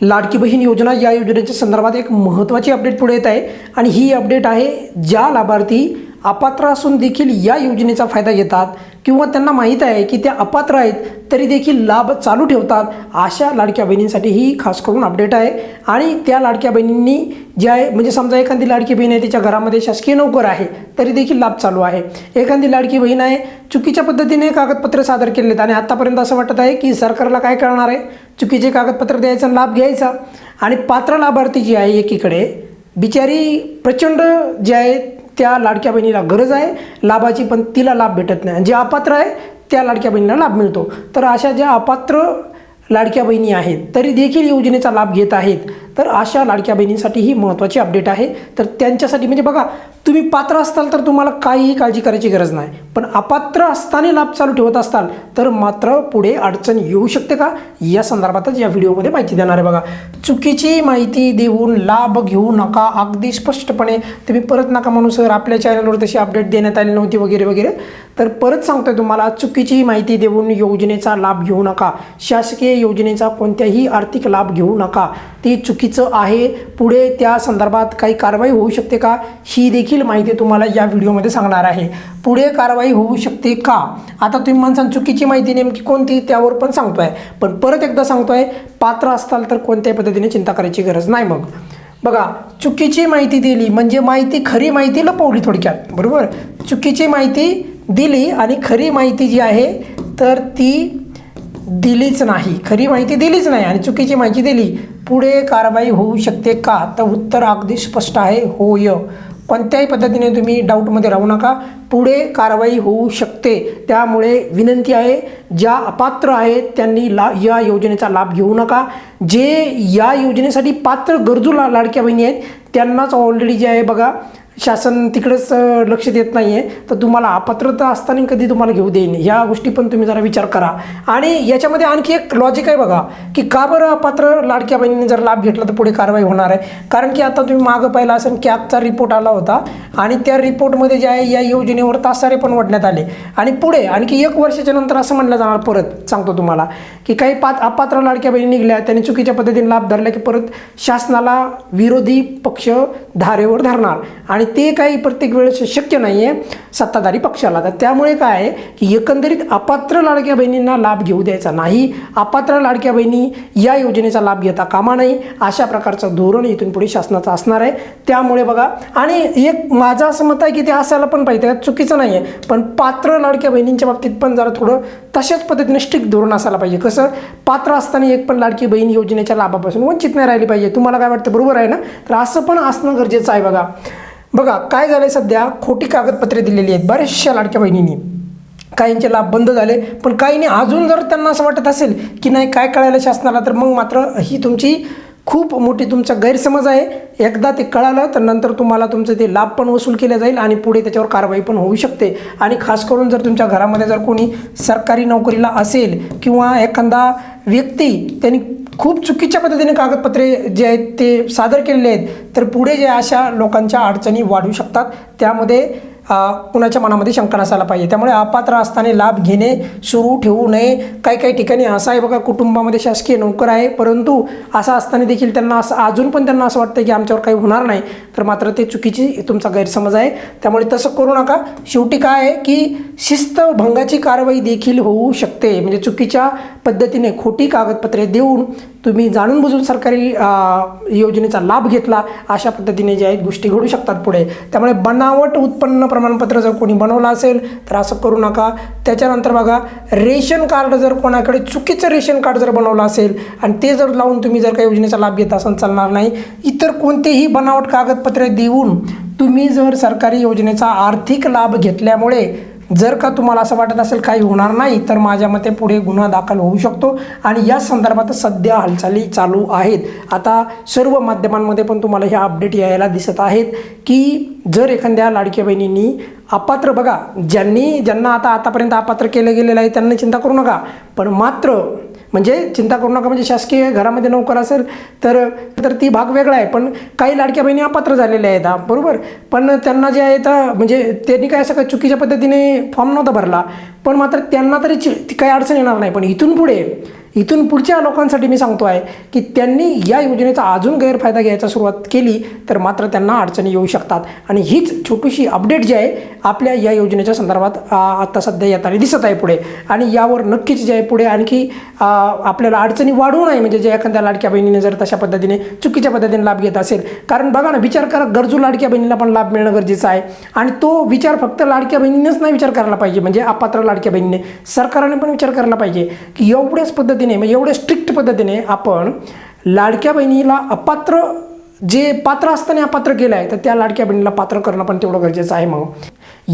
लाडकी बहीण योजना या योजनेच्या संदर्भात एक महत्त्वाची अपडेट पुढे येत आहे आणि ही अपडेट आहे ज्या लाभार्थी अपात्र असून देखील या योजनेचा फायदा घेतात किंवा त्यांना माहीत आहे की त्या अपात्र आहेत तरी देखील लाभ चालू ठेवतात अशा लाडक्या बहिणींसाठी ही खास करून अपडेट आहे। आणि त्या लाडक्या बहिणींनी ज्या आहे म्हणजे समजा एखादी लाडकी बहीण आहे तिच्या घरामध्ये शासकीय नोकर आहे तरी देखील लाभ चालू आहे, एखादी लाडकी बहीण आहे चुकीच्या पद्धतीने कागदपत्रे सादर केलेत आणि आतापर्यंत असं वाटत आहे की सरकारला काय कळणार आहे, चुकीचे कागदपत्र द्यायचा लाभ घ्यायचा आणि पात्र लाभार्थी जी आहे एकीकडे बिचारी प्रचंड जे आहे त्या लाडक्या बहिणीला गरज आहे लाभाची पण तिला लाभ भेटत नाही, जे अपात्र आहे त्या लाडक्या बहिणीला लाभ मिळतो। तर अशा ज्या अपात्र लाडक्या बहिणी आहेत तरी देखील योजनेचा लाभ घेत आहेत तर अशा लाडक्या बहिणींसाठी ही महत्त्वाची अपडेट आहे। तर त्यांच्यासाठी म्हणजे बघा तुम्ही पात्र असताल तर तुम्हाला काहीही काळजी करायची गरज नाही, पण अपात्र असताना लाभ चालू ठेवत असताल तर मात्र पुढे अडचण येऊ शकते का या संदर्भातच या व्हिडिओमध्ये माहिती देणार आहे। बघा चुकीची माहिती देऊन लाभ घेऊ नका, अगदी स्पष्टपणे तुम्ही परत नका म्हणू सर आपल्या चॅनलवर तशी अपडेट देण्यात आली नव्हती वगैरे वगैरे, तर परत सांगतोय तुम्हाला चुकीची माहिती देऊन योजनेचा लाभ घेऊ नका, शासकीय योजनेचा कोणत्याही आर्थिक लाभ घेऊ नका, ती चुकीचं आहे, पुढे त्या संदर्भात काही कारवाई होऊ शकते का ही देखील माहिती तुम्हाला या व्हिडिओमध्ये सांगणार आहे। पुढे कारवाई होऊ शकते का आता तुम्ही म्हणसान चुकीची माहिती नेमकी कोणती त्यावर पण सांगतोय, पण परत एकदा सांगतोय पात्र असताल तर कोणत्याही पद्धतीने चिंता करायची गरज नाही। मग बघा चुकीची माहिती दिली म्हणजे माहिती खरी माहिती लपवली थोडक्यात, बरोबर, चुकीची माहिती दिली आणि खरी माहिती जी आहे तर ती दिलीच नाही, खरी माहिती दिलीच नाही आणि चुकीची माहिती दिली, पुढे कारवाई होऊ शकते का तर उत्तर अगदी स्पष्ट आहे, होय। कोणत्याही पद्धतीने तुम्ही डाऊटमध्ये राहू नका, पुढे कारवाई होऊ शकते। त्यामुळे विनंती आहे ज्या अपात्र आहेत त्यांनी या योजनेचा लाभ घेऊ नका, जे या योजनेसाठी पात्र गरजू लाडक्या बहिणी आहेत त्यांनाच ऑलरेडी जे आहे बघा शासन तिकडेच लक्ष देत नाही आहे, तर तुम्हाला अपात्रता असताना कधी तुम्हाला घेऊ देईन ह्या गोष्टी पण तुम्ही जरा विचार करा। आणि याच्यामध्ये आणखी एक लॉजिक आहे बघा की का बरं अपात्र लाडक्या बहिणीने जर लाभ घेतला तर पुढे कारवाई होणार आहे, कारण की आता तुम्ही मागं पाहिला असेल की आजचा रिपोर्ट आला होता आणि त्या रिपोर्टमध्ये जे आहे या योजनेवर तासारे पण ओढण्यात आले आणि पुढे आणखी 1 वर्षाच्या नंतर असं म्हटलं जाणार, परत सांगतो तुम्हाला की काही अपात्र लाडक्या बहिणी निघल्या त्यांनी चुकीच्या पद्धतीने लाभ धरला की परत शासनाला विरोधी पक्ष धारेवर धरणार आणि ते काही प्रत्येक वेळेस शक्य नाही आहे सत्ताधारी पक्षाला। तर त्यामुळे काय आहे की एकंदरीत अपात्र लाडक्या बहिणींना लाभ घेऊ द्यायचा नाही, अपात्र लाडक्या बहिणी या योजनेचा लाभ घेता कामा नाही, अशा प्रकारचं धोरण इथून पुढे शासनाचं असणार आहे। त्यामुळे बघा आणि एक माझं असं मत आहे की ते असायला पण पाहिजे, चुकीचं नाही आहे, पण पात्र लाडक्या बहिणींच्या बाबतीत पण जरा थोडं तशाच पद्धतीने स्ट्रिक्ट धोरण असायला पाहिजे। कसं पात्र असताना एक पण लाडकी बहीण योजनेच्या लाभापासून वंचित नाही राहिली पाहिजे, तुम्हाला काय वाटतं, बरोबर आहे ना? तर असं पण असणं गरजेचं आहे। बघा काय झालंय, सध्या खोटी कागदपत्रे दिलेली आहेत बऱ्याचशा लाडक्या बहिणींनी, काहींचे लाभ बंद झाले पण काहींनी अजून जर त्यांना असं वाटत असेल की नाही काय कळायला शासनाला तर मग मात्र ही तुमची खूप मोठी तुमचा गैरसमज आहे। एकदा ते कळालं तर नंतर तुम्हाला तुमचं ते लाभ पण वसूल केले जाईल आणि पुढे त्याच्यावर कारवाई पण होऊ शकते। आणि खास करून जर तुमच्या घरामध्ये जर कोणी सरकारी नोकरीला असेल किंवा एखादा व्यक्ती त्यांनी खूप चुकीच्या पद्धतीने कागदपत्रे जे आहेत ते सादर केलेले आहेत तर पुढे जे अशा लोकांच्या अडचणी वाढू शकतात, त्यामध्ये कुणाच्या मनामध्ये शंका नसायला पाहिजे। त्यामुळे अपात्र असताना लाभ घेणे सुरू ठेवू नये। काही ठिकाणी असं आहे बघा कुटुंबामध्ये शासकीय नोकर आहे परंतु असं असताना देखील त्यांना असं अजून पण त्यांना असं वाटतं की आमच्यावर काही होणार नाही, तर मात्र ते चुकीची तुमचा गैरसमज आहे। त्यामुळे तसं करू नका। शेवटी काय आहे की शिस्तभंगाची कारवाई देखील होऊ शकते, म्हणजे चुकीच्या पद्धतीने खोटी कागदपत्रे देऊन तुम्ही जाणून बुजून सरकारी योजनेचा लाभ घेतला अशा पद्धतीने जे आहेत गोष्टी घडू शकतात पुढे। त्यामुळे बनावट उत्पन्न प्रमाणपत्र जर कोणी बनवलं असेल तर असं करू नका। त्याच्यानंतर बघा रेशन कार्ड जर कोणाकडे चुकीचं रेशन कार्ड जर बनवलं असेल आणि ते जर लावून तुम्ही जर काही योजनेचा लाभ घेत असाल चालणार नाही। इतर कोणतेही बनावट कागदपत्रे देऊन तुम्ही जर सरकारी योजनेचा आर्थिक लाभ घेतल्यामुळे जर का तुम्हाला असं वाटत असेल काही होणार नाही तर माझ्या मते पुढे गुन्हा दाखल होऊ शकतो आणि या संदर्भात सध्या हालचाली चालू आहेत। आता सर्व माध्यमांमध्ये पण तुम्हाला ह्या अपडेट यायला दिसत आहेत की जर एखाद्या लाडक्या बहिणींनी अपात्र बघा ज्यांना आतापर्यंत अपात्र केलं गेलेलं आहे त्यांना चिंता करू नका, पण मात्र म्हणजे चिंता करू नका म्हणजे शासकीय घरामध्ये नोकर असेल तर ती भाग वेगळा आहे, पण काही लाडक्या बहिणी अपात्र झालेल्या आहेत बरोबर, पण त्यांना जे आहे म्हणजे त्यांनी काय असं चुकीच्या पद्धतीने फॉर्म नव्हता भरला पण मात्र त्यांना तरी काही अडचण येणार नाही. पण इथून पुढच्या लोकांसाठी मी सांगतो आहे की त्यांनी या योजनेचा अजून गैरफायदा घ्यायचा सुरुवात केली तर मात्र त्यांना अडचणी येऊ शकतात. आणि हीच छोटीशी अपडेट जी आहे आपल्या या योजनेच्या संदर्भात आता सध्या येताना दिसत आहे पुढे. आणि यावर नक्कीच जे आहे पुढे आणखी आपल्याला अडचणी वाढवू नये, म्हणजे जे एखाद्या लाडक्या बहिणीने जर तशा पद्धतीने चुकीच्या पद्धतीने लाभ घेत असेल. कारण बघा ना, विचार करा, गरजू लाडक्या बहिणीला पण लाभ मिळणं गरजेचं आहे. आणि तो विचार फक्त लाडक्या बहिणीनेच नाही विचार करायला पाहिजे, म्हणजे अपात्र लाडक्या बहिणीने, सरकारने पण विचार करायला पाहिजे की एवढ्याच पद्धतीने, म्हणजे एवढ्या स्ट्रिक्ट पद्धतीने आपण लाडक्या बहिणीला अपात्र, जे पात्र असताना अपात्र केलं आहे, तर त्या लाडक्या बहिणीला पात्र करणं पण तेवढं गरजेचं आहे. मग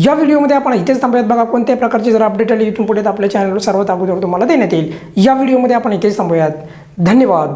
या व्हिडिओमध्ये आपण इथेच थांबूयात. बघा, कोणत्याही प्रकारची जर अपडेट आली इथून पुढे तर आपल्या चॅनलवर सर्वात अगोदर तुम्हाला देण्यात येईल. या व्हिडिओमध्ये आपण इथेच थांबूयात. धन्यवाद.